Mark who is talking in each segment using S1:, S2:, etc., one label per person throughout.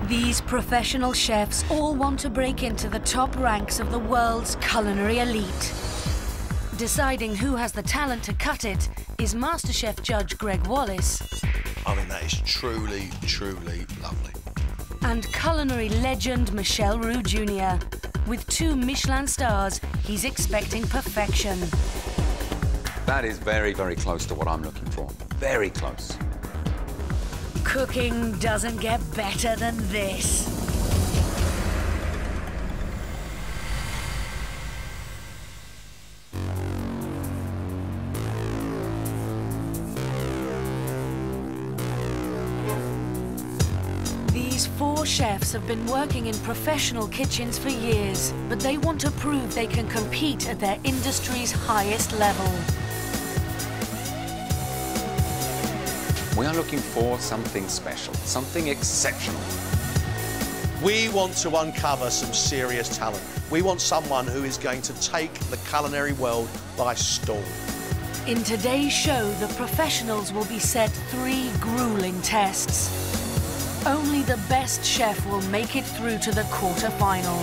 S1: These professional chefs all want to break into the top ranks of the world's culinary elite. Deciding who has the talent to cut it is MasterChef judge Gregg Wallace.
S2: I mean, that is truly, truly lovely.
S1: And culinary legend Michel Roux Jr. With 2 Michelin stars, he's expecting perfection.
S3: That is very, very close to what I'm looking for. Very close.
S1: Cooking doesn't get better than this. These 4 chefs have been working in professional kitchens for years, but they want to prove they can compete at their industry's highest level.
S3: We are looking for something special, something exceptional.
S2: We want to uncover some serious talent. We want someone who is going to take the culinary world by storm.
S1: In today's show, the professionals will be set 3 grueling tests. Only the best chef will make it through to the quarter-final.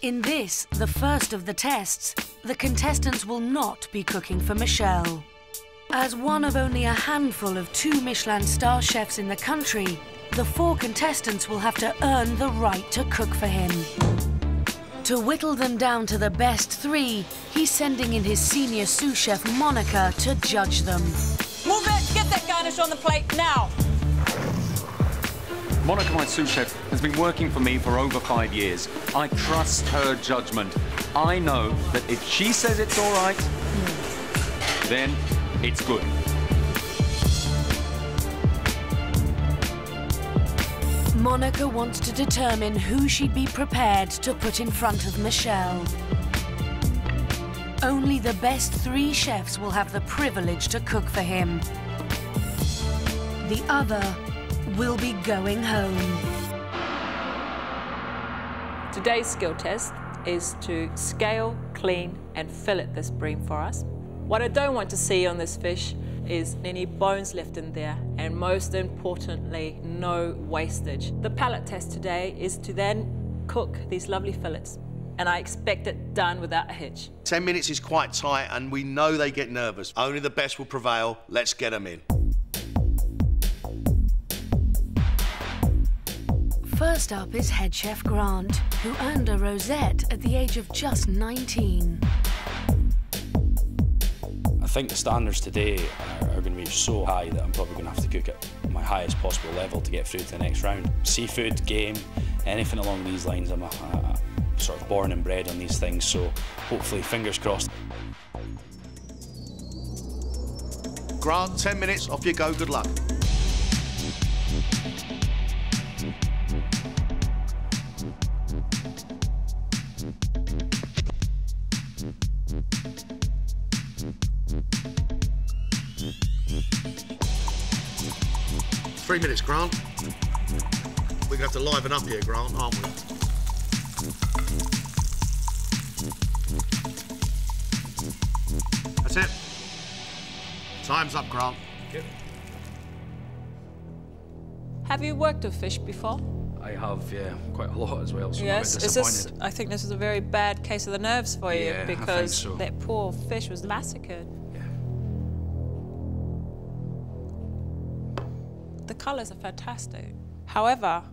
S1: In this, the first of the tests, the contestants will not be cooking for Michel. As one of only a handful of 2 Michelin star chefs in the country, the 4 contestants will have to earn the right to cook for him. To whittle them down to the best 3, he's sending in his senior sous chef Monica to judge them.
S4: Move it! Get that garnish on the plate now!
S3: Monica, my sous chef, has been working for me for over 5 years. I trust her judgment. I know that if she says it's all right, then it's good.
S1: Monica wants to determine who she'd be prepared to put in front of Michel. Only the best 3 chefs will have the privilege to cook for him. The other will be going home.
S4: Today's skill test is to scale, clean and fillet this bream for us. What I don't want to see on this fish is any bones left in there, and most importantly, no wastage. The palate test today is to then cook these lovely fillets, and I expect it done without a hitch.
S2: 10 minutes is quite tight, and we know they get nervous. Only the best will prevail. Let's get them in.
S1: First up is head chef Grant, who earned a rosette at the age of just 19.
S5: I think the standards today are going to be so high that I'm probably going to have to cook at my highest possible level to get through to the next round. Seafood, game, anything along these lines, I'm sort of born and bred on these things, so hopefully, fingers crossed.
S2: Grant, 10 minutes, off you go, good luck. Three minutes, Grant. We're going to have to liven up here, Grant, aren't we? That's it. Time's up, Grant.
S5: Okay.
S4: Have you worked with fish before?
S5: I have, yeah, quite a lot as well, so
S4: Yes,
S5: I'm a bit disappointed.
S4: I think this is a very bad case of the nerves for you,
S5: Yeah,
S4: because
S5: I think so.
S4: that poor fish was massacred.
S5: Yeah.
S4: The colours are fantastic. However,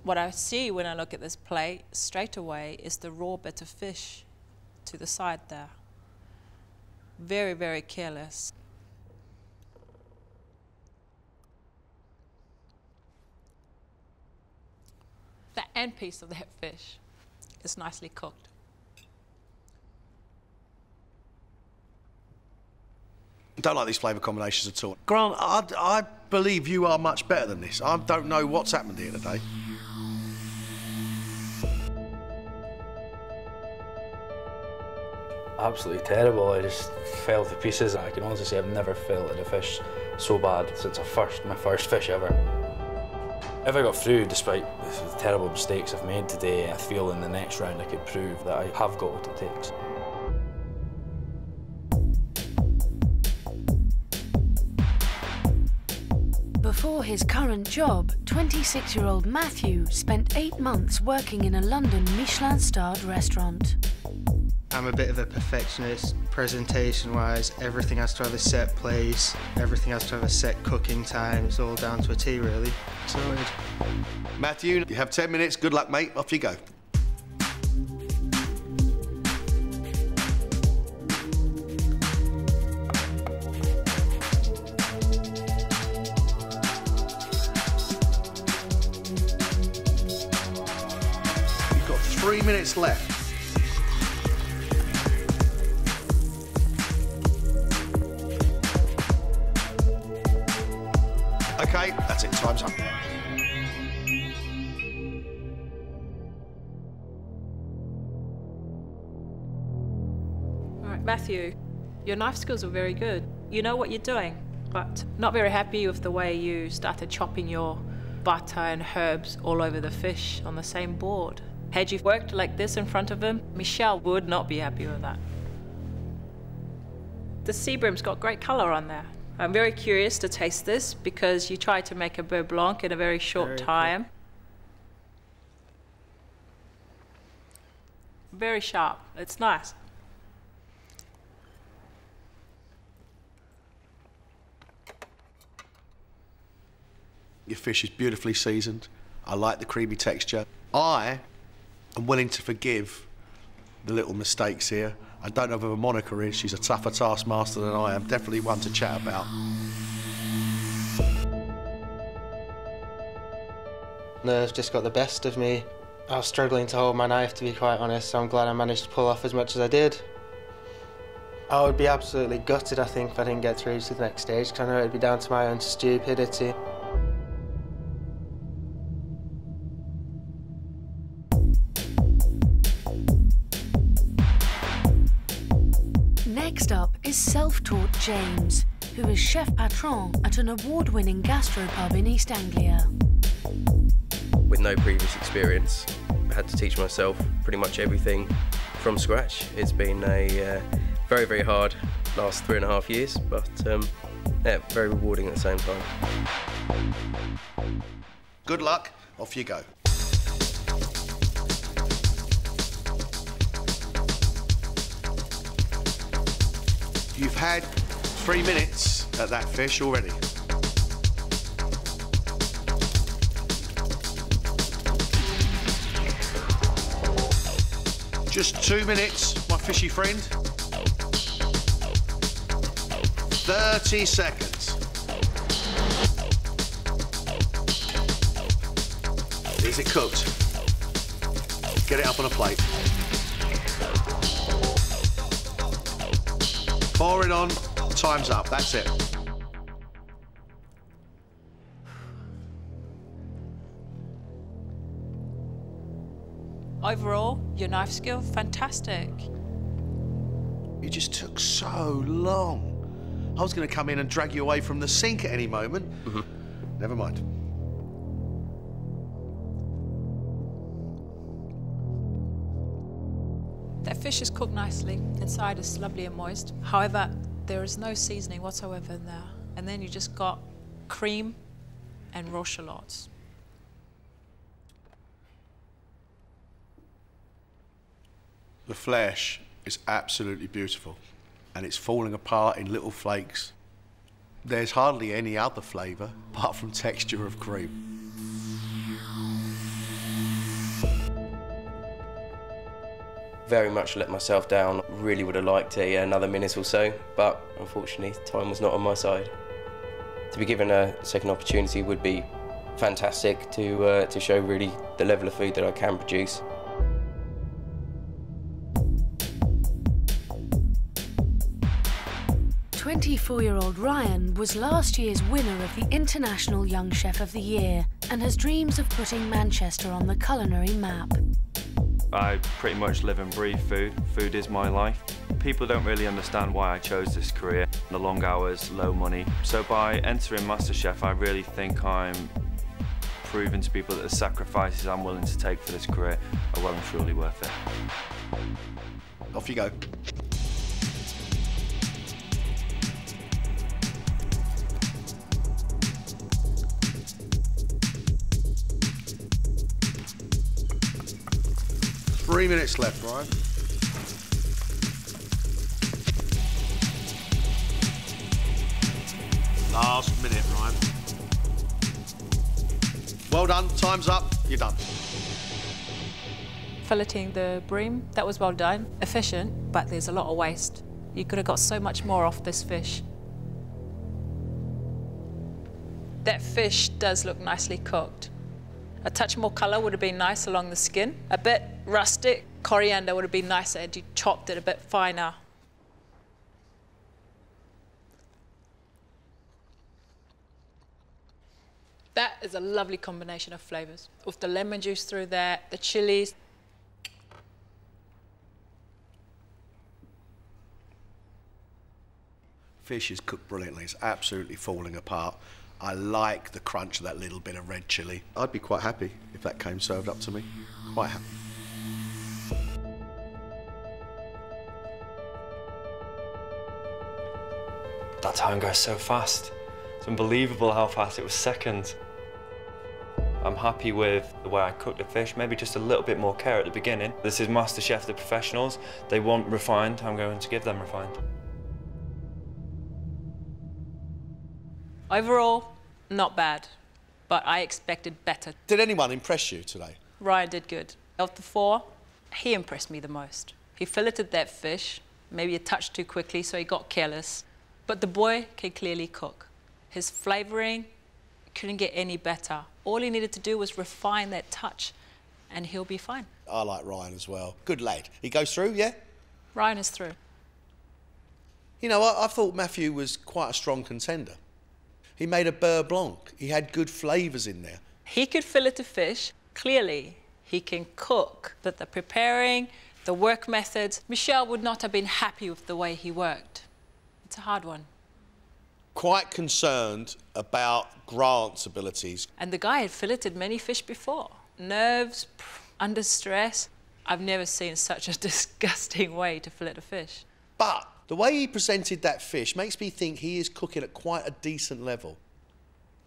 S4: what I see when I look at this plate straight away is the raw bit of fish to the side there. Very, very careless. The end piece of that fish is nicely cooked.
S2: Don't like these flavour combinations at all. Grant, I believe you are much better than this. I don't know what's happened here today.
S5: Absolutely terrible. I just fell to pieces. I can honestly say I've never felt at a fish so bad since my first fish ever. If I got through, despite the terrible mistakes I've made today, I feel in the next round I could prove that I have got what it takes.
S1: For his current job, 26-year-old Matthew spent 8 months working in a London Michelin-starred restaurant.
S6: I'm a bit of a perfectionist, presentation-wise. Everything has to have a set place, everything has to have a set cooking time. It's all down to a T, really. Sorted.
S2: Matthew, you have 10 minutes. Good luck, mate. Off you go. You've got 3 minutes left. Okay, that's it. Time's up.
S4: All right, Matthew, your knife skills are very good. You know what you're doing, but not very happy with the way you started chopping your butter and herbs all over the fish on the same board. Had you worked like this in front of him, Michel would not be happy with that. The sea bream's got great colour on there. I'm very curious to taste this because you tried to make a beurre blanc in a very short time. Very sharp. It's nice.
S2: Your fish is beautifully seasoned. I like the creamy texture. I am willing to forgive the little mistakes here. I don't know whether Monica is. She's a tougher taskmaster than I am. Definitely one to chat about.
S6: Nerves just got the best of me. I was struggling to hold my knife, to be quite honest, so I'm glad I managed to pull off as much as I did. I would be absolutely gutted, I think, if I didn't get through to the next stage, because I know it would be down to my own stupidity.
S1: Next up is self-taught James, who is chef patron at an award-winning gastropub in East Anglia.
S7: With no previous experience, I had to teach myself pretty much everything from scratch. It's been a very, very hard last 3.5 years, but yeah, very rewarding at the same time.
S2: Good luck. Off you go. You've had 3 minutes at that fish already. Just 2 minutes, my fishy friend. 30 seconds. Is it cooked? Get it up on a plate. Pour it on, time's up, that's it.
S4: Overall, your knife skill, fantastic.
S2: You just took so long. I was going to come in and drag you away from the sink at any moment. Never mind.
S4: That fish is cooked nicely. Inside is lovely and moist. However, there is no seasoning whatsoever in there. And then you just got cream and raw shallots.
S2: The flesh is absolutely beautiful, and it's falling apart in little flakes. There's hardly any other flavour apart from texture of cream.
S7: Very much let myself down. Really would have liked another minute or so, but unfortunately time was not on my side. To be given a second opportunity would be fantastic to show really the level of food that I can produce.
S1: 24-year-old Ryan was last year's winner of the International Young Chef of the Year and has dreams of putting Manchester on the culinary map.
S8: I pretty much live and breathe food. Food is my life. People don't really understand why I chose this career. The long hours, low money. So by entering MasterChef, I really think I'm proving to people that the sacrifices I'm willing to take for this career are well and truly worth it.
S2: Off you go. 3 minutes left, Ryan. Last minute, Ryan. Well done, time's up, you're done.
S4: Filleting the bream, that was well done. Efficient, but there's a lot of waste. You could have got so much more off this fish. That fish does look nicely cooked. A touch more colour would have been nice along the skin. A bit rustic. Coriander would have been nicer had you chopped it a bit finer. That is a lovely combination of flavours. With the lemon juice through there, the chilies.
S2: Fish is cooked brilliantly. It's absolutely falling apart. I like the crunch of that little bit of red chilli. I'd be quite happy if that came served up to me. Quite happy.
S8: That time goes so fast. It's unbelievable how fast it was seconds. I'm happy with the way I cooked the fish, maybe just a little bit more care at the beginning. This is MasterChef, the professionals. They want refined, I'm going to give them refined.
S4: Overall, not bad, but I expected better.
S2: Did anyone impress you today?
S4: Ryan did good. Of the four, he impressed me the most. He filleted that fish, maybe a touch too quickly, so he got careless. But the boy can clearly cook. His flavouring couldn't get any better. All he needed to do was refine that touch, and he'll be fine.
S2: I like Ryan as well. Good lad. He goes through, yeah?
S4: Ryan is through.
S2: You know, I thought Matthew was quite a strong contender. He made a beurre blanc. He had good flavours in there.
S4: He could fillet a fish. Clearly, he can cook. But the preparing, the work methods, Michel would not have been happy with the way he worked. It's a hard one.
S2: Quite concerned about Grant's abilities.
S4: And the guy had filleted many fish before. Nerves, under stress. I've never seen such a disgusting way to fillet a fish.
S2: But the way he presented that fish makes me think he is cooking at quite a decent level.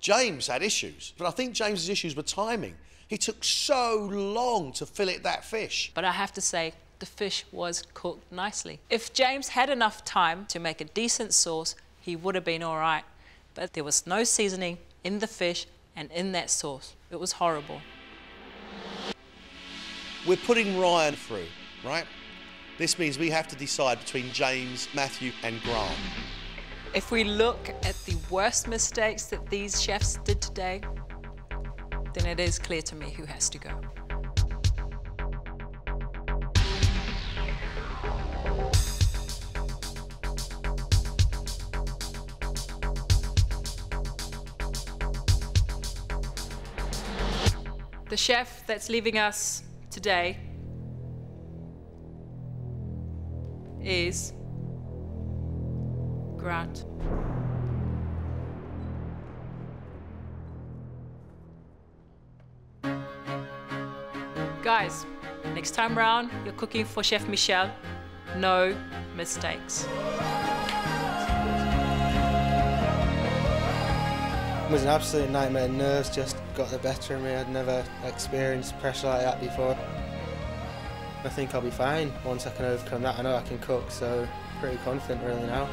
S2: James had issues, but I think James's issues were timing. He took so long to fillet that fish.
S4: But I have to say, the fish was cooked nicely. If James had enough time to make a decent sauce, he would have been all right. But there was no seasoning in the fish and in that sauce. It was horrible.
S2: We're putting Ryan through, right? This means we have to decide between James, Matthew and Grant.
S4: If we look at the worst mistakes that these chefs did today, then it is clear to me who has to go. The chef that's leaving us today is Grant. Guys, next time round, you're cooking for Chef Michel. No mistakes.
S6: It was an absolute nightmare. Nerves just got the better of me. I'd never experienced pressure like that before. I think I'll be fine once I can overcome that. I know I can cook, so pretty confident really now.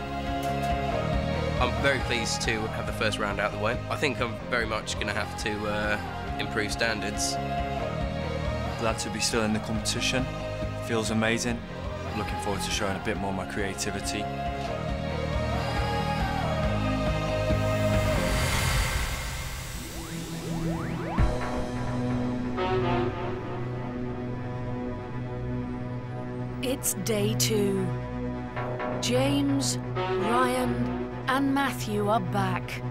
S7: I'm very pleased to have the first round out of the way. I think I'm very much going to have to improve standards.
S8: Glad to be still in the competition. Feels amazing. Looking forward to showing a bit more of my creativity.
S1: It's day 2. James, Ryan and Matthew are back.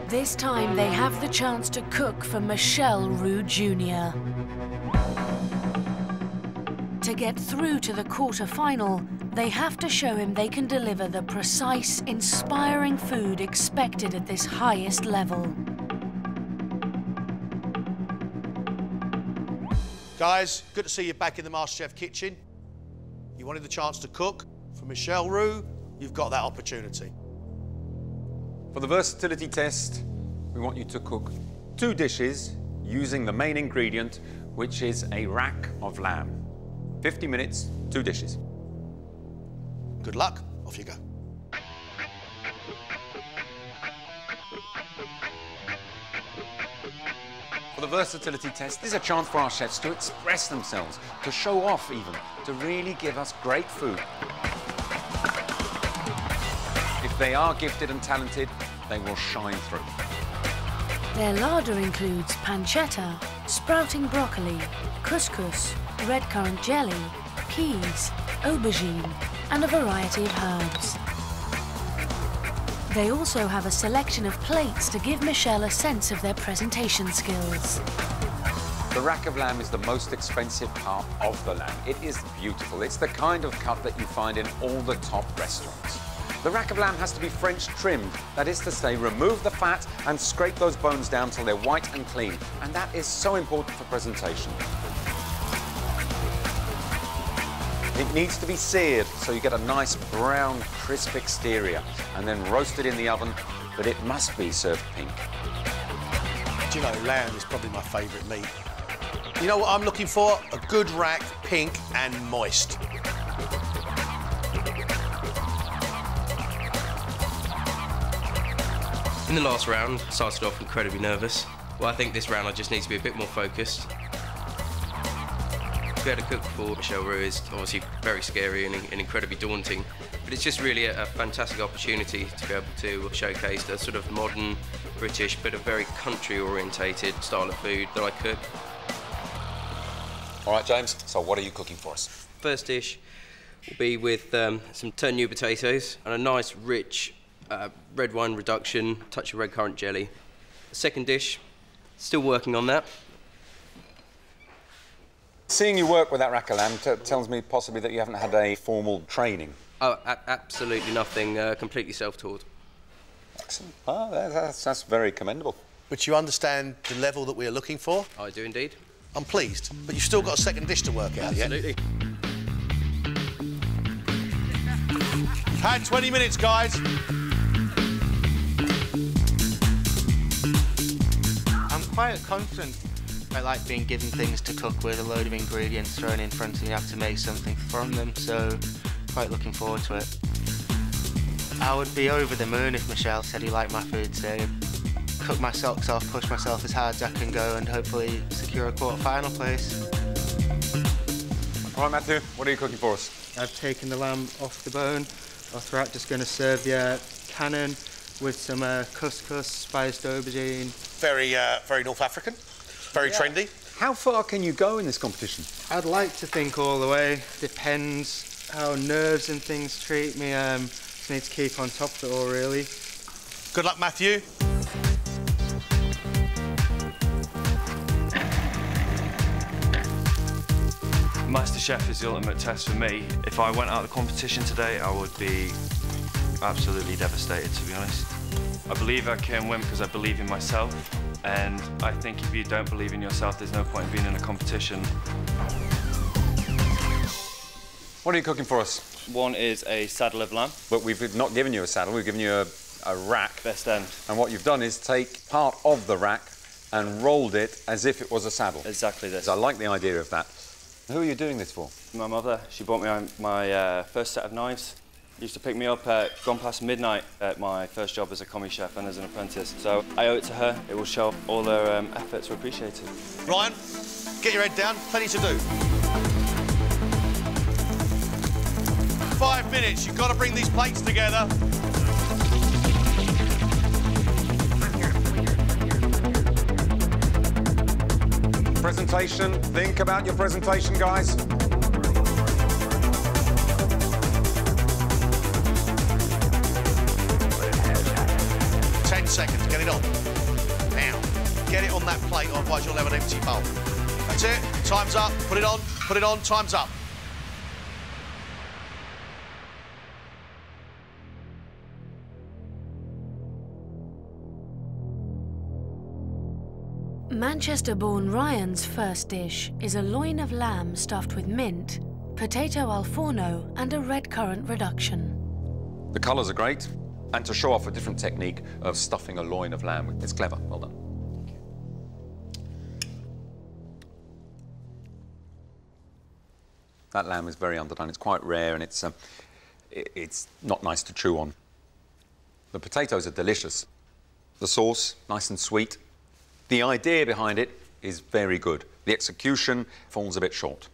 S1: This time they have the chance to cook for Michel Roux Jr. To get through to the quarter-final, they have to show him they can deliver the precise, inspiring food expected at this highest level.
S2: Guys, good to see you back in the MasterChef kitchen. You wanted the chance to cook for Michel Roux, you've got that opportunity.
S3: For the versatility test, we want you to cook 2 dishes using the main ingredient, which is a rack of lamb. 50 minutes, 2 dishes.
S2: Good luck. Off you go.
S3: For the versatility test, this is a chance for our chefs to express themselves, to show off even, to really give us great food. If they are gifted and talented, they will shine through.
S1: Their larder includes pancetta, sprouting broccoli, couscous, red currant jelly, peas, aubergine, and a variety of herbs. They also have a selection of plates to give Michel a sense of their presentation skills.
S3: The rack of lamb is the most expensive part of the lamb. It is beautiful. It's the kind of cut that you find in all the top restaurants. The rack of lamb has to be French trimmed. That is to say, remove the fat and scrape those bones down till they're white and clean. And that is so important for presentation. It needs to be seared so you get a nice brown, crisp exterior and then roasted in the oven, but it must be served pink.
S2: Do you know, lamb is probably my favourite meat. You know what I'm looking for? A good rack, pink and moist.
S7: In the last round, I started off incredibly nervous. Well, I think this round I just need to be a bit more focused. To be able to cook for Michel Roux is obviously very scary and incredibly daunting, but it's just really a fantastic opportunity to be able to showcase the sort of modern, British, but a very country-orientated style of food that I cook.
S3: All right, James, so what are you cooking for us?
S7: First dish will be with some turned new potatoes and a nice, rich red wine reduction, touch of red currant jelly. The second dish, still working on that.
S3: Seeing you work with that rack of lamb tells me possibly that you haven't had a formal training.
S7: Oh, absolutely nothing, completely self-taught.
S3: Excellent. Oh, that's very commendable.
S2: But you understand the level that we are looking for?
S7: I do indeed.
S2: I'm pleased, but you've still got a second dish to work out,
S7: Absolutely.
S2: You've had 20 minutes, guys.
S6: I'm quite confident. I like being given things to cook with, a load of ingredients thrown in front of you, you have to make something from them, so quite looking forward to it. I would be over the moon if Michel said he liked my food today. Cook my socks off, push myself as hard as I can go and hopefully secure a quarter-final place.
S3: All right, Matthew, what are you cooking for us?
S6: I've taken the lamb off the bone. After that, just going to serve the cannon with some couscous, spiced aubergine.
S2: Very North African, very trendy.
S3: How far can you go in this competition?
S6: I'd like to think all the way. Depends how nerves and things treat me. Just need to keep on top of it all, really.
S2: Good luck, Matthew.
S8: MasterChef is the ultimate test for me. If I went out of the competition today, I would be absolutely devastated, to be honest. I believe I can win because I believe in myself, and I think if you don't believe in yourself, there's no point in being in a competition.
S3: What are you cooking for us?
S9: One is a saddle of lamb.
S3: But we've not given you a saddle, we've given you a rack.
S9: Best end.
S3: And what you've done is take part of the rack and rolled it as if it was a saddle.
S9: Exactly this.
S3: So I like the idea of that. Who are you doing this for?
S9: My mother, she bought me my first set of knives. Used to pick me up at gone past midnight at my first job as a commis chef and as an apprentice. So I owe it to her. It will show all her efforts are appreciated.
S2: Ryan, get your head down, plenty to do. 5 minutes, you've got to bring these plates together.
S3: Presentation, think about your presentation, guys.
S2: Seconds, get it on. Now, get it on that plate, otherwise you'll have an empty bowl. That's it, time's up, put it on, time's up.
S1: Manchester-born Ryan's first dish is a loin of lamb stuffed with mint, potato al forno and a red currant reduction.
S3: The colours are great. And to show off a different technique of stuffing a loin of lamb. It's clever, well done. That lamb is very underdone. It's quite rare and it's not nice to chew on. The potatoes are delicious. The sauce, nice and sweet. The idea behind it is very good. The execution falls a bit short.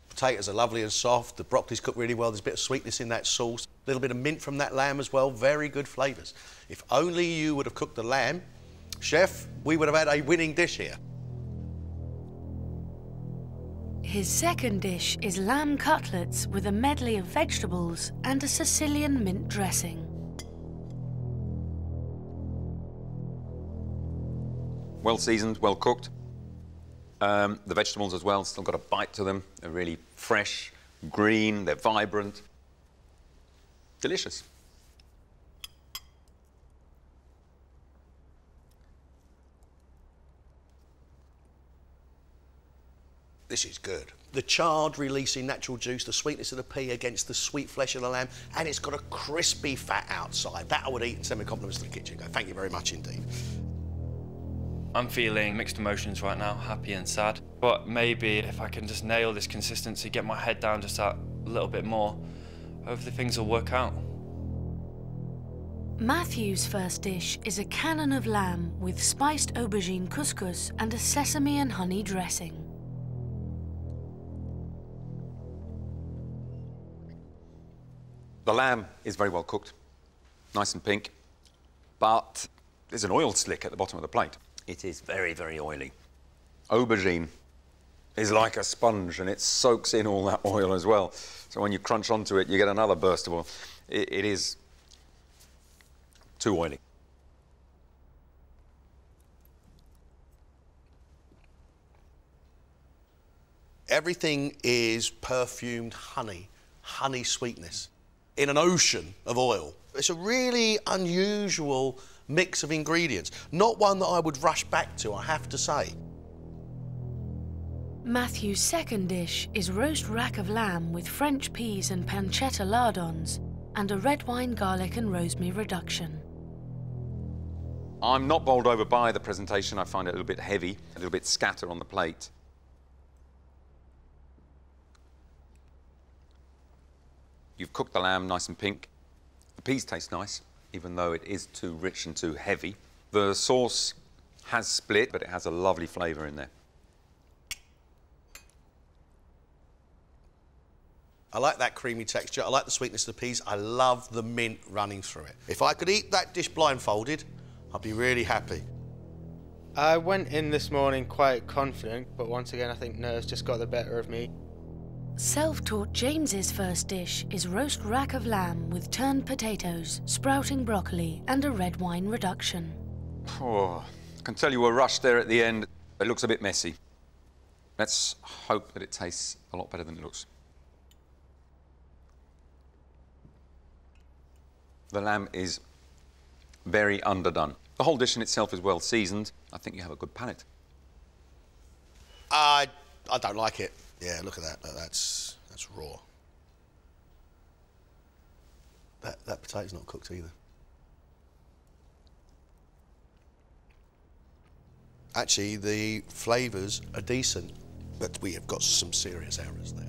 S2: Potatoes are lovely and soft. The broccoli's cooked really well. There's a bit of sweetness in that sauce. A little bit of mint from that lamb as well. Very good flavours. If only you would have cooked the lamb, chef, we would have had a winning dish here.
S1: His second dish is lamb cutlets with a medley of vegetables and a Sicilian mint dressing.
S3: Well seasoned, well cooked. The vegetables as well, still got a bite to them. They're really fresh, green, they're vibrant. Delicious.
S2: This is good. The chard releasing natural juice, the sweetness of the pea against the sweet flesh of the lamb, and it's got a crispy fat outside. That I would eat and send me compliments to the kitchen. Go, thank you very much indeed.
S8: I'm feeling mixed emotions right now, happy and sad. But maybe if I can just nail this consistency, get my head down just that little bit more, hopefully things will work out.
S1: Matthew's first dish is a cannon of lamb with spiced aubergine couscous and a sesame and honey dressing.
S3: The lamb is very well cooked, nice and pink, but there's an oil slick at the bottom of the plate. It is very, very oily. Aubergine is like a sponge and it soaks in all that oil as well. So when you crunch onto it, you get another burst of oil. It is too oily.
S2: Everything is perfumed honey sweetness in an ocean of oil. It's a really unusual mix of ingredients, not one that I would rush back to, I have to say.
S1: Matthew's second dish is roast rack of lamb with French peas and pancetta lardons and a red wine, garlic and rosemary reduction.
S3: I'm not bowled over by the presentation. I find it a little bit heavy, a little bit scatter on the plate. You've cooked the lamb nice and pink. The peas taste nice, even though it is too rich and too heavy. The sauce has split, but it has a lovely flavour in there.
S2: I like that creamy texture. I like the sweetness of the peas. I love the mint running through it. If I could eat that dish blindfolded, I'd be really happy.
S6: I went in this morning quite confident, but once again I think nerves just got the better of me.
S1: Self-taught James's first dish is roast rack of lamb with turned potatoes, sprouting broccoli and a red wine reduction.
S3: Oh, I can tell you were rushed there at the end. It looks a bit messy. Let's hope that it tastes a lot better than it looks. The lamb is very underdone. The whole dish in itself is well seasoned. I think you have a good palate.
S2: I don't like it. Yeah, look at that. That's raw. That potato's not cooked either. Actually, the flavours are decent, but we have got some serious errors there.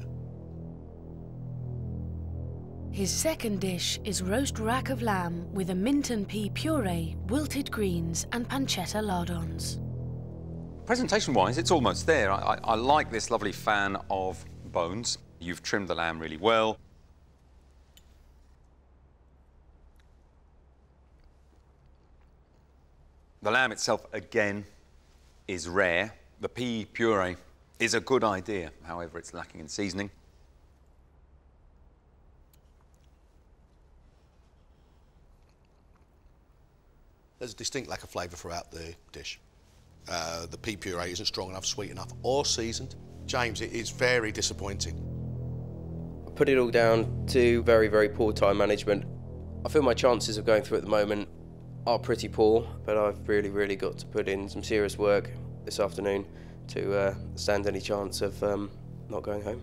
S1: His second dish is roast rack of lamb with a mint and pea puree, wilted greens and pancetta lardons.
S3: Presentation-wise, it's almost there. I like this lovely fan of bones. You've trimmed the lamb really well. The lamb itself, again, is rare. The pea puree is a good idea, however, it's lacking in seasoning.
S2: There's a distinct lack of flavour throughout the dish. The pea puree isn't strong enough, sweet enough, or seasoned. James, it is very disappointing.
S7: I put it all down to very, very poor time management. I feel my chances of going through at the moment are pretty poor, but I've really, really got to put in some serious work this afternoon to stand any chance of not going home.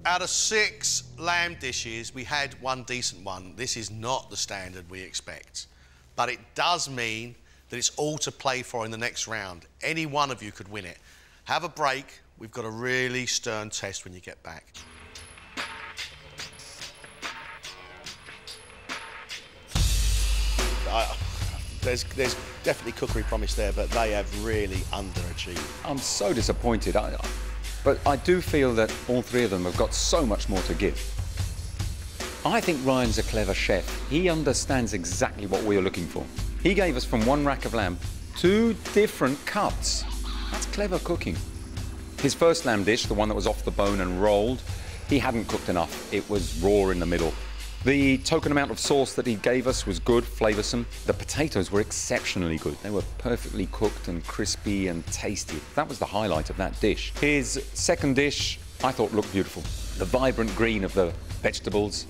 S2: Out of 6 lamb dishes, we had one decent one. This is not the standard we expect. But it does mean that it's all to play for in the next round. Any one of you could win it. Have a break. We've got a really stern test when you get back. There's definitely cookery promise there, but they have really underachieved.
S3: I'm so disappointed, but I do feel that all three of them have got so much more to give. I think Ryan's a clever chef. He understands exactly what we are looking for. He gave us from one rack of lamb 2 different cuts. That's clever cooking. His first lamb dish, the one that was off the bone and rolled, he hadn't cooked enough. It was raw in the middle. The token amount of sauce that he gave us was good, flavoursome. The potatoes were exceptionally good. They were perfectly cooked and crispy and tasty. That was the highlight of that dish. His second dish, I thought looked beautiful. The vibrant green of the vegetables,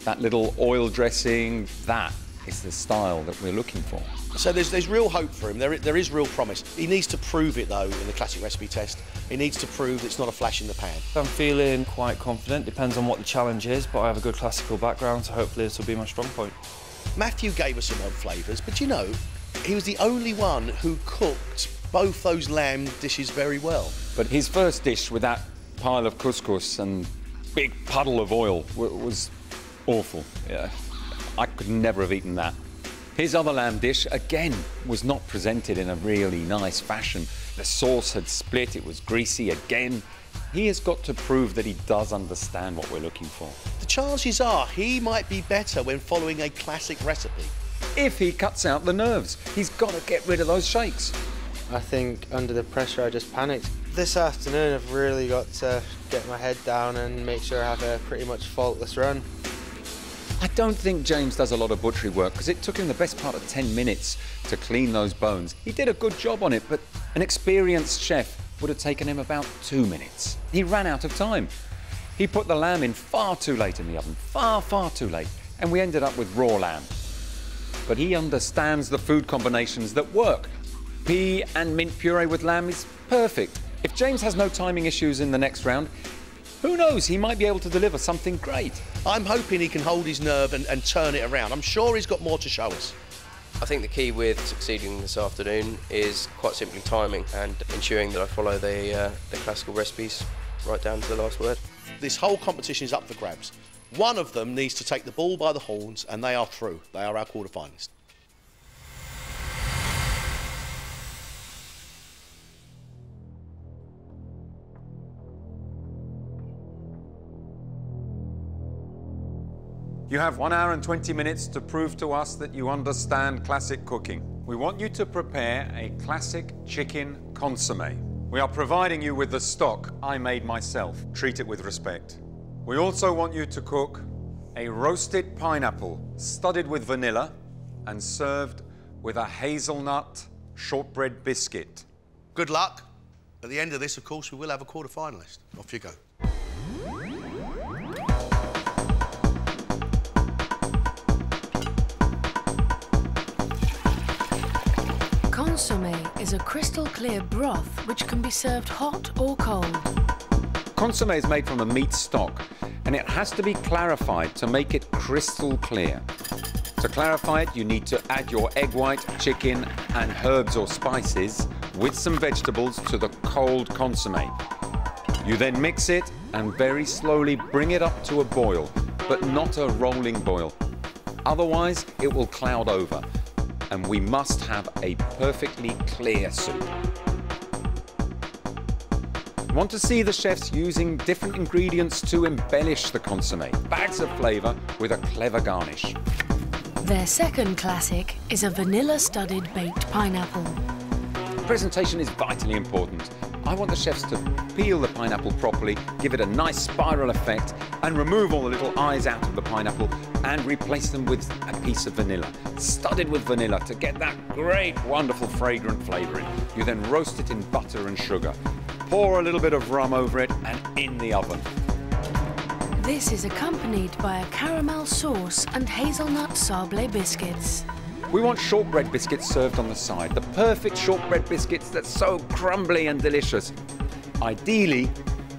S3: that little oil dressing, that is the style that we're looking for.
S2: So there's real hope for him. There is real promise. He needs to prove it, though, in the classic recipe test. He needs to prove it's not a flash in the pan.
S9: I'm feeling quite confident. Depends on what the challenge is, but I have a good classical background, so hopefully this will be my strong point.
S2: Matthew gave us some odd flavours, but you know, he was the only one who cooked both those lamb dishes very well.
S3: But his first dish with that pile of couscous and big puddle of oil was awful. Yeah, I could never have eaten that. His other lamb dish, again, was not presented in a really nice fashion. The sauce had split, it was greasy again. He has got to prove that he does understand what we're looking for.
S2: The chances are he might be better when following a classic recipe.
S3: If he cuts out the nerves, he's got to get rid of those shakes.
S6: I think under the pressure I just panicked. This afternoon I've really got to get my head down and make sure I have a pretty much faultless run.
S3: I don't think James does a lot of butchery work because it took him the best part of 10 minutes to clean those bones. He did a good job on it, but an experienced chef would have taken him about 2 minutes. He ran out of time. He put the lamb in far too late in the oven, far, far too late, and we ended up with raw lamb. But he understands the food combinations that work. Pea and mint puree with lamb is perfect. If James has no timing issues in the next round, who knows, he might be able to deliver something great.
S2: I'm hoping he can hold his nerve and turn it around. I'm sure he's got more to show us.
S7: I think the key with succeeding this afternoon is quite simply timing and ensuring that I follow the classical recipes right down to the last word.
S2: This whole competition is up for grabs. One of them needs to take the bull by the horns, and they are through. They are our quarter-finalists.
S3: You have 1 hour and 20 minutes to prove to us that you understand classic cooking. We want you to prepare a classic chicken consommé. We are providing you with the stock I made myself. Treat it with respect. We also want you to cook a roasted pineapple studded with vanilla and served with a hazelnut shortbread biscuit.
S2: Good luck. At the end of this, of course, we will have a quarter-finalist. Off you go.
S1: Consommé is a crystal-clear broth which can be served hot or cold.
S3: Consommé is made from a meat stock, and it has to be clarified to make it crystal clear. To clarify it, you need to add your egg white, chicken, and herbs or spices with some vegetables to the cold consommé. You then mix it and very slowly bring it up to a boil, but not a rolling boil. Otherwise, it will cloud over, and we must have a perfectly clear soup. Want to see the chefs using different ingredients to embellish the consommé, bags of flavour with a clever garnish.
S1: Their second classic is a vanilla-studded baked pineapple.
S3: Presentation is vitally important. I want the chefs to peel the pineapple properly, give it a nice spiral effect, and remove all the little eyes out of the pineapple and replace them with a piece of vanilla, studded with vanilla to get that great, wonderful, fragrant flavour in. You then roast it in butter and sugar. Pour a little bit of rum over it and in the oven.
S1: This is accompanied by a caramel sauce and hazelnut sablé biscuits.
S3: We want shortbread biscuits served on the side, the perfect shortbread biscuits that's so crumbly and delicious. Ideally,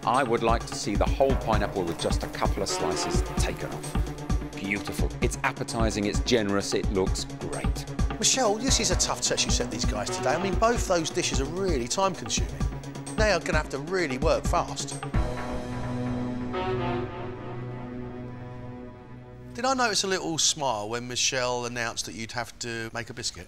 S3: I would like to see the whole pineapple with just a couple of slices taken off. beautiful. It's appetizing, it's generous, it looks great.
S2: Michel, this is a tough test you set these guys today. I mean, both those dishes are really time-consuming. They are going to have to really work fast. Did I notice a little smile when Michel announced that you'd have to make a biscuit?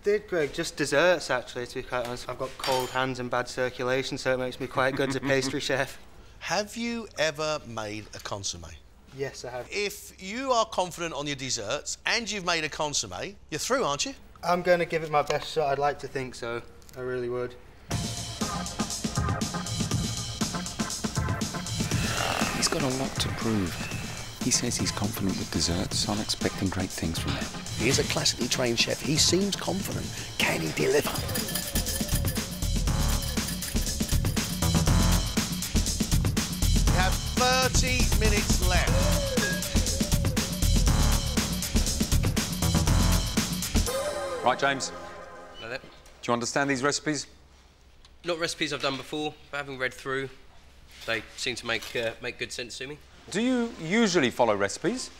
S6: Did, Greg? Just desserts, actually, to be quite honest. I've got cold hands and bad circulation, so it makes me quite good as a pastry chef.
S2: Have you ever made a consommé?
S6: Yes, I have.
S2: If you are confident on your desserts and you've made a consommé, you're through, aren't you?
S6: I'm going to give it my best shot. I'd like to think so. I really would.
S3: He's got a lot to prove. He says he's confident with desserts, so I'm expecting great things from him.
S2: He is a classically trained chef. He seems confident. Can he deliver? We have 30 minutes left.
S3: Right, James,
S7: Like that.
S3: do you understand these recipes?
S7: Not recipes I've done before, but having read through, they seem to make good sense to me.
S3: Do you usually follow recipes?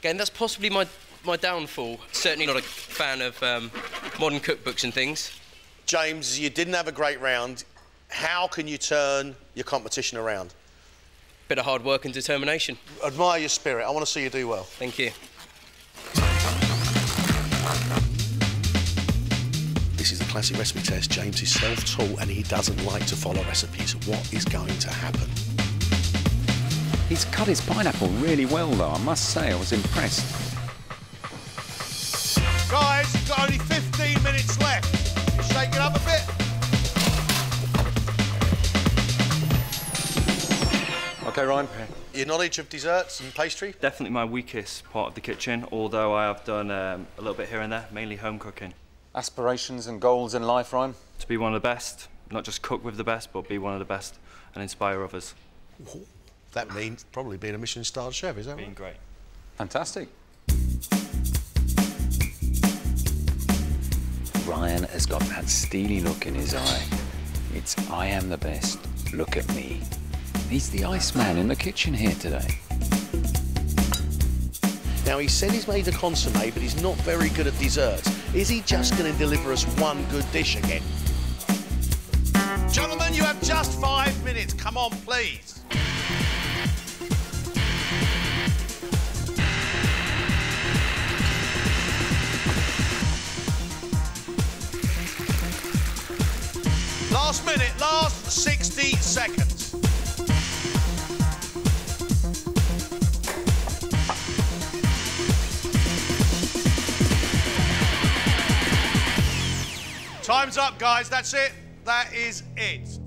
S7: Again, that's possibly my downfall. Certainly not a fan of modern cookbooks and things.
S2: James, you didn't have a great round. How can you turn your competition around?
S7: Bit of hard work and determination.
S2: Admire your spirit. I want to see you do well.
S7: Thank you.
S2: This is the classic recipe test. James is self-taught and he doesn't like to follow recipes. What is going to happen?
S3: He's cut his pineapple really well, though. I must say, I was impressed.
S2: Guys, you've got only 15 minutes left. Shake it up a bit.
S3: OK, Ryan.
S2: Your knowledge of desserts and pastry?
S9: Definitely my weakest part of the kitchen, although I have done a little bit here and there, mainly home cooking.
S3: Aspirations and goals in life, Ryan?
S9: To be one of the best, not just cook with the best, but be one of the best and inspire others.
S2: Ooh, that means probably being a Michelin-starred chef, is that right?
S9: Being great.
S3: Fantastic. Ryan has got that steely look in his eye. It's I am the best, look at me. He's the Iceman in the kitchen here today.
S2: Now, he said he's made a consommé, but he's not very good at desserts. Is he just going to deliver us one good dish again? Gentlemen, you have just 5 minutes. Come on, please. Last minute, last 60 seconds. Time's up, guys. That's it. That is it.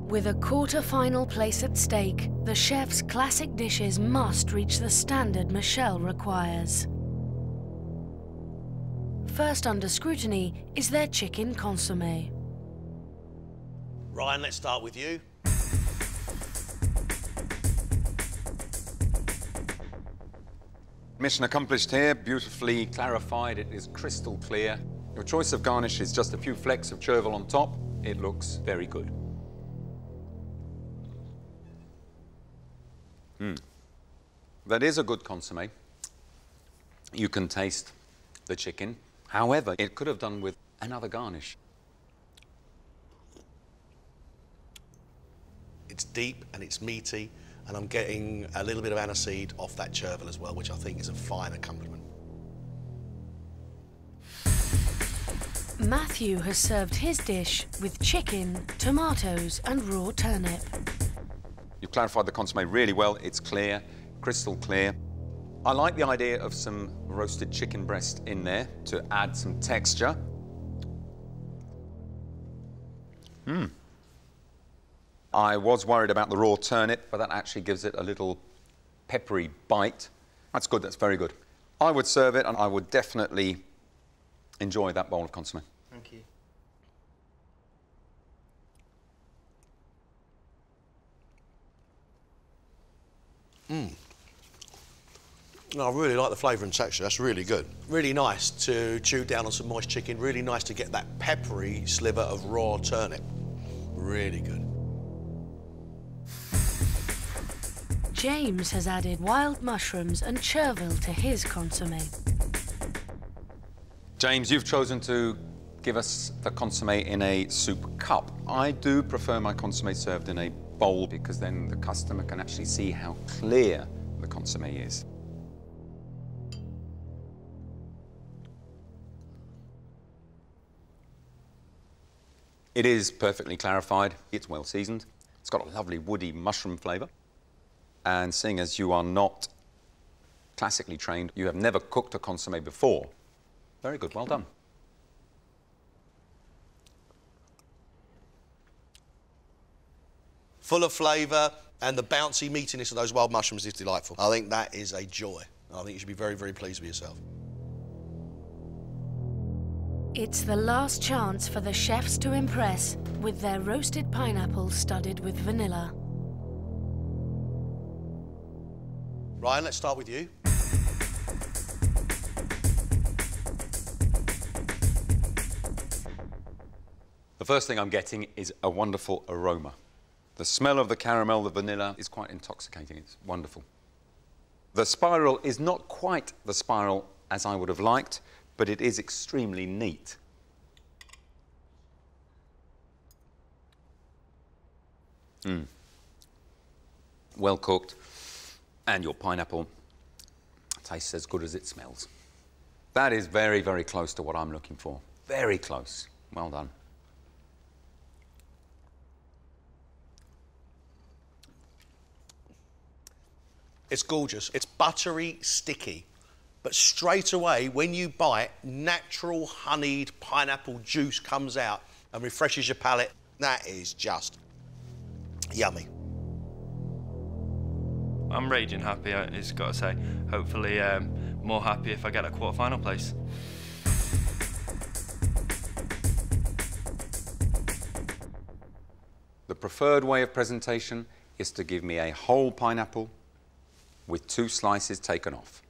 S1: With a quarter-final place at stake, the chef's classic dishes must reach the standard Michel requires. First under scrutiny is their chicken consommé.
S2: Ryan, let's start with you.
S3: Mission accomplished here, beautifully clarified. It is crystal clear. Your choice of garnish is just a few flecks of chervil on top. It looks very good. That is a good consommé. You can taste the chicken. However, it could have done with another garnish.
S2: It's deep and it's meaty, and I'm getting a little bit of aniseed off that chervil as well, which I think is a fine accompaniment.
S1: Matthew has served his dish with chicken, tomatoes and raw turnip.
S3: You've clarified the consommé really well. It's clear, crystal clear. I like the idea of some roasted chicken breast in there to add some texture. I was worried about the raw turnip, but that actually gives it a little peppery bite. That's good, that's very good. I would serve it and I would definitely enjoy that bowl of consommé.
S6: Thank you.
S2: I really like the flavour and texture. That's really good. Really nice to chew down on some moist chicken. Really nice to get that peppery sliver of raw turnip. Really good.
S1: James has added wild mushrooms and chervil to his consommé.
S3: James, you've chosen to give us the consommé in a soup cup. I do prefer my consommé served in a bowl because then the customer can actually see how clear the consommé is. It is perfectly clarified, it's well seasoned, it's got a lovely woody mushroom flavour, and seeing as you are not classically trained, you have never cooked a consommé before. Very good, well done.
S2: Full of flavour, and the bouncy meatiness of those wild mushrooms is delightful. I think that is a joy. I think you should be very, very pleased with yourself.
S1: It's the last chance for the chefs to impress with their roasted pineapple studded with vanilla.
S2: Ryan, let's start with you.
S3: The first thing I'm getting is a wonderful aroma. The smell of the caramel, the vanilla, is quite intoxicating. It's wonderful. The spiral is not quite the spiral as I would have liked, but it is extremely neat. Well cooked, and your pineapple tastes as good as it smells. That is very, very close to what I'm looking for. Very close. Well done.
S2: It's gorgeous. It's buttery, sticky, but straight away, when you bite, natural honeyed pineapple juice comes out and refreshes your palate. That is just yummy.
S8: I'm raging happy, I just got to say. Hopefully more happy if I get a quarter-final place.
S3: The preferred way of presentation is to give me a whole pineapple with 2 slices taken off.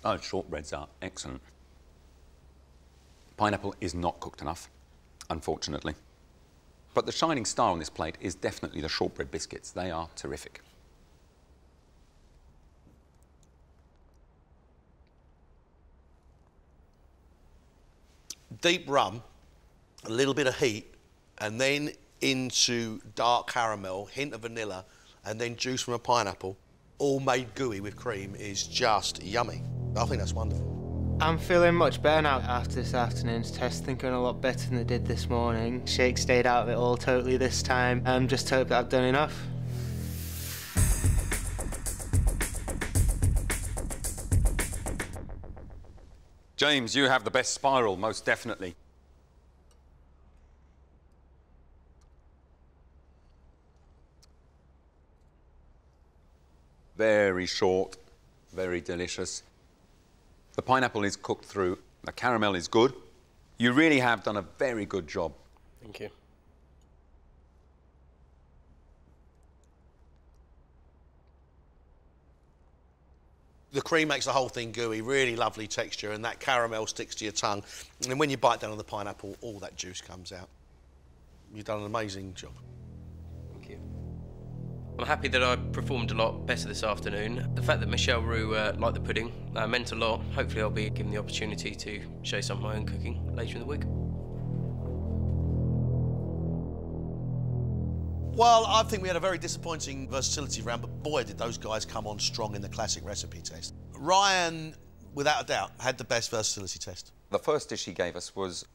S3: Those shortbreads are excellent. Pineapple is not cooked enough, unfortunately. But the shining star on this plate is definitely the shortbread biscuits. They are terrific.
S2: Deep rum, a little bit of heat, and then into dark caramel, hint of vanilla, and then juice from a pineapple, all made gooey with cream, is just yummy. I think that's wonderful.
S6: I'm feeling much better now after this afternoon's test, thinking a lot better than I did this morning. Shake stayed out of it all totally this time. Just hope that I've done enough.
S3: James, you have the best spiral, most definitely. Very short, very delicious. The pineapple is cooked through, the caramel is good. You really have done a very good job.
S7: Thank you.
S2: The cream makes the whole thing gooey, really lovely texture, and that caramel sticks to your tongue. And when you bite down on the pineapple, all that juice comes out. You've done an amazing job.
S7: Thank you. I'm happy that I performed a lot better this afternoon. The fact that Michel Roux liked the pudding meant a lot. Hopefully I'll be given the opportunity to show some of my own cooking later in the week.
S2: Well, I think we had a very disappointing versatility round, but boy, did those guys come on strong in the classic recipe test. Ryan, without a doubt, had the best versatility test.
S3: The first dish he gave us was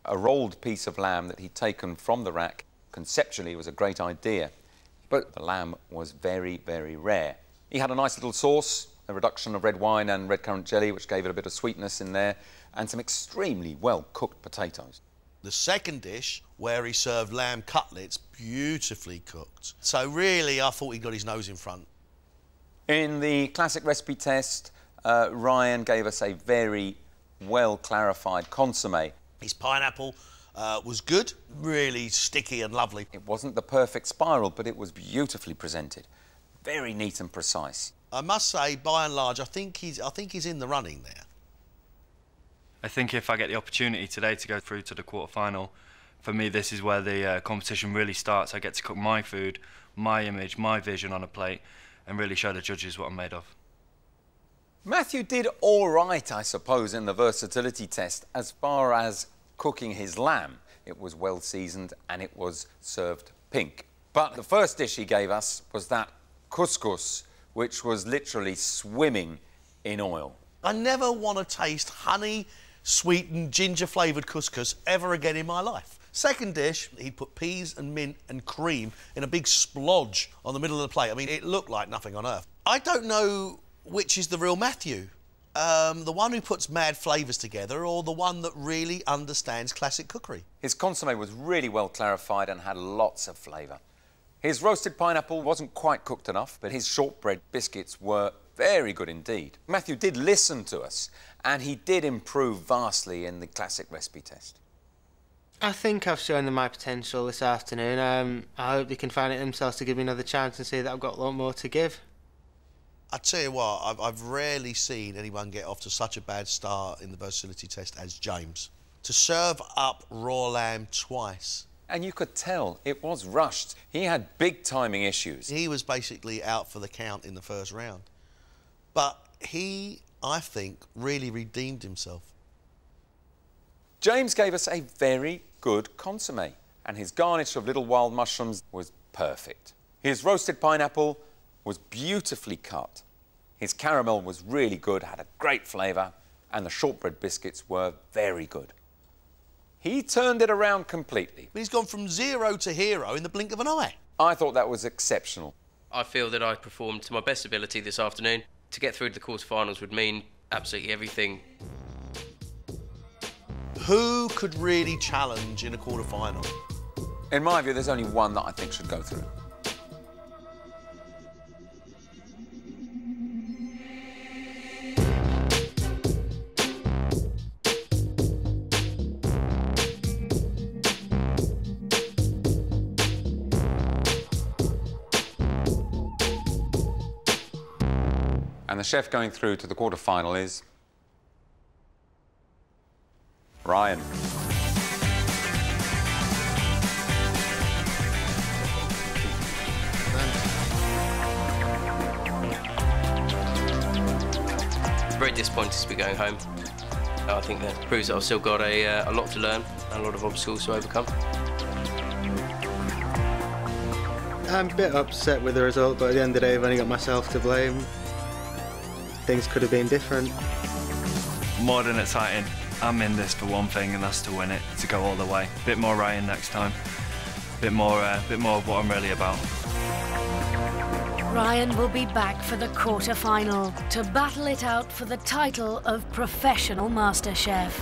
S3: a rolled piece of lamb that he'd taken from the rack. Conceptually, it was a great idea, but the lamb was very, very rare. He had a nice little sauce, a reduction of red wine and red currant jelly, which gave it a bit of sweetness in there, and some extremely well-cooked potatoes.
S2: The second dish, where he served lamb cutlets, beautifully cooked. So really, I thought he got his nose in front.
S3: In the classic recipe test, Ryan gave us a very well-clarified consommé.
S2: His pineapple was good, really sticky and lovely.
S3: It wasn't the perfect spiral, but it was beautifully presented. Very neat and precise.
S2: I must say, by and large, I think he's in the running there.
S8: I think if I get the opportunity today to go through to the quarter-final, for me this is where the competition really starts. I get to cook my food, my image, my vision on a plate, and really show the judges what I'm made of.
S3: Matthew did all right, I suppose, in the versatility test as far as cooking his lamb. It was well seasoned and it was served pink. But the first dish he gave us was that couscous, which was literally swimming in oil.
S2: I never want to taste honey, sweetened, ginger-flavoured couscous ever again in my life. Second dish, he put peas and mint and cream in a big splodge on the middle of the plate. I mean, it looked like nothing on earth. I don't know which is the real Matthew. The one who puts mad flavours together or the one that really understands classic cookery.
S3: His consommé was really well clarified and had lots of flavour. His roasted pineapple wasn't quite cooked enough, but his shortbread biscuits were very good indeed. Matthew did listen to us, and he did improve vastly in the classic recipe test.
S6: I think I've shown them my potential this afternoon. I hope they can find it themselves to give me another chance and see that I've got a lot more to give.
S2: I tell you what, I've rarely seen anyone get off to such a bad start in the versatility test as James. To serve up raw lamb twice.
S3: And you could tell it was rushed. He had big timing issues.
S2: He was basically out for the count in the first round. But he, I think, really redeemed himself.
S3: James gave us a very good consommé, and his garnish of little wild mushrooms was perfect. His roasted pineapple was beautifully cut. His caramel was really good, had a great flavour, and the shortbread biscuits were very good. He turned it around completely.
S2: But he's gone from 0 to hero in the blink of an eye.
S3: I thought that was exceptional.
S7: I feel that I performed to my best ability this afternoon. To get through to the quarterfinals would mean absolutely everything.
S2: Who could really challenge in a quarter-final?
S3: In my view, there's only one that I think should go through. And the chef going through to the quarter-final is Ryan.
S7: Very disappointed to be going home. I think that proves that I've still got a lot to learn and a lot of obstacles to overcome.
S6: I'm a bit upset with the result, but at the end of the day, I've only got myself to blame. Things could have been different.
S8: More than exciting. I'm in this for one thing, and that's to win it, to go all the way. Bit more Ryan next time. Bit more of what I'm really about.
S1: Ryan will be back for the quarter-final to battle it out for the title of Professional MasterChef.